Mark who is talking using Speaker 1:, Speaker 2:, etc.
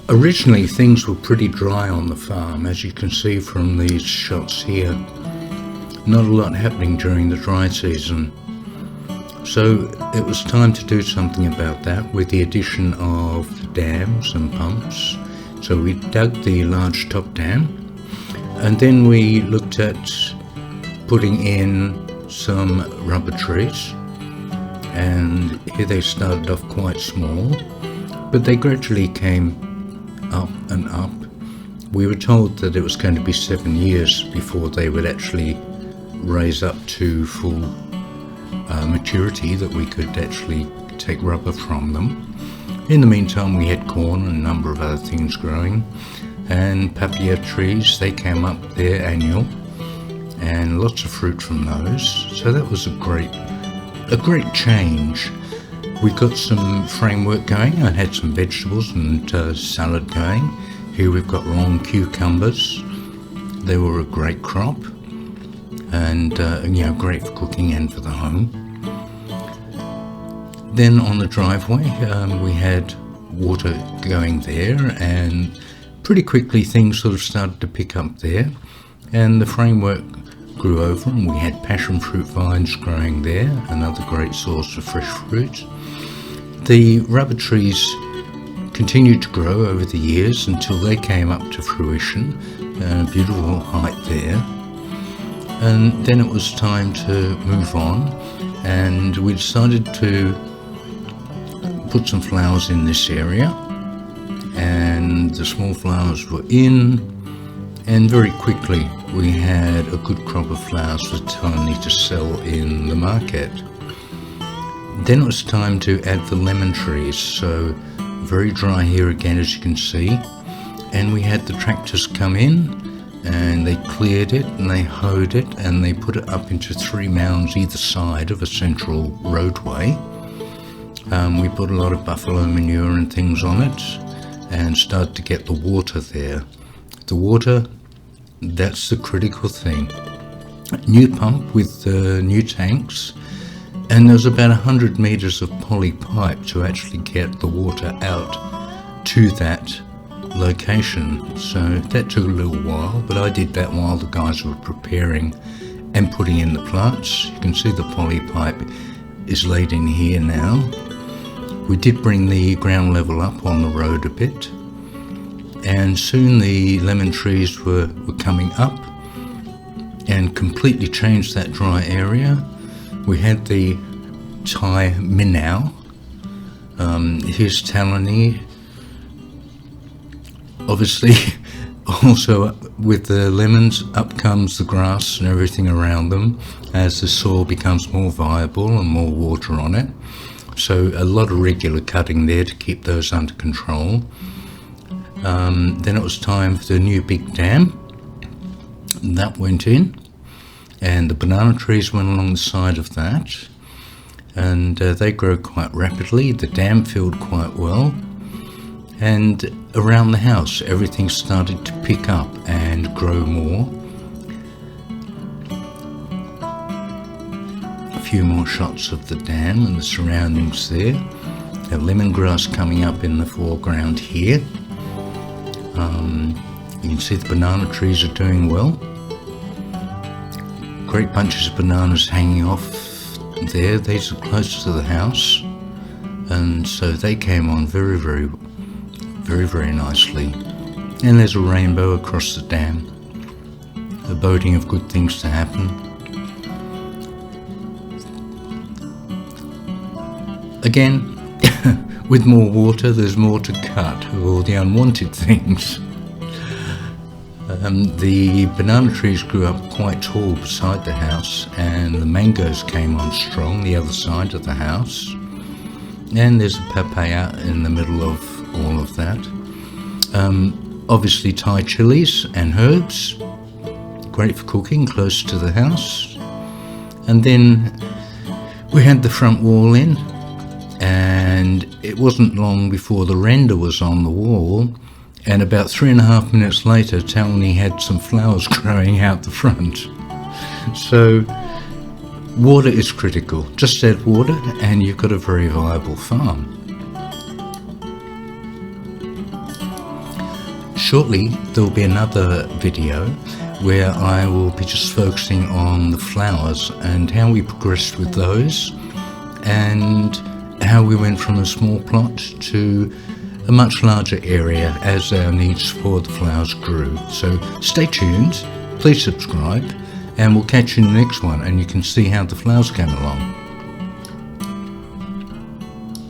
Speaker 1: Originally things were pretty dry on the farm, as you can see from these shots here. Not a lot happening during the dry season. So it was time to do something about that with the addition of dams and pumps. So we dug the large top dam, and then we looked at putting in some rubber trees, and here they started off quite small, but they gradually came up and up. We were told that it was going to be 7 years before they would actually raise up to full maturity, that we could actually take rubber from them. In the meantime, we had corn and a number of other things growing, and papaya trees, they came up, they're annual, and lots of fruit from those. So that was a great change. We got some framework going. I had some vegetables and salad going. Here we've got long cucumbers. They were a great crop, and great for cooking and for the home. Then on the driveway, we had water going there, and pretty quickly things sort of started to pick up there, and the framework grew over, and we had passion fruit vines growing there, another great source of fresh fruit. The rubber trees continued to grow over the years until they came up to fruition, a beautiful height there. And then it was time to move on, and we decided to put some flowers in this area, and the small flowers were in, and very quickly we had a good crop of flowers for Tony to sell in the market. Then it was time to add the lemon trees, so very dry here again, as you can see, and we had the tractors come in, and they cleared it and they hoed it and they put it up into 3 mounds either side of a central roadway. We put a lot of buffalo manure and things on it, and started to get the water there. The water, that's the critical thing. New pump with new tanks, and there's about 100 meters of poly pipe to actually get the water out to that location. So that took a little while, but I did that while the guys were preparing and putting in the plants. You can see the poly pipe is laid in here now. We did bring the ground level up on the road a bit, and soon the lemon trees were coming up and completely changed that dry area. We had the Thai Minnow. Here's Talony. Obviously, also with the lemons, up comes the grass and everything around them as the soil becomes more viable and more water on it. So a lot of regular cutting there to keep those under control. Then it was time for the new big dam. That went in, and the banana trees went along the side of that, and they grow quite rapidly. The dam filled quite well, and around the house everything started to pick up and grow more. A few more shots of the dam and the surroundings there. The lemongrass coming up in the foreground here. You can see the banana trees are doing well. Great bunches of bananas hanging off there. These are close to the house, and so they came on very nicely. And there's a rainbow across the dam, the boding of good things to happen. Again, with more water, there's more to cut of all the unwanted things. The banana trees grew up quite tall beside the house, and the mangoes came on strong the other side of the house. And there's a papaya in the middle of all of that. Obviously Thai chilies and herbs, great for cooking close to the house. And then we had the front wall in, and it wasn't long before the render was on the wall, and about 3.5 minutes later Talony had some flowers growing out the front. So water is critical. Just add water and you've got a very viable farm. Shortly there will be another video where I will be just focusing on the flowers and how we progressed with those, and how we went from a small plot to a much larger area as our needs for the flowers grew. So stay tuned, please subscribe, and we'll catch you in the next one, and you can see how the flowers came along.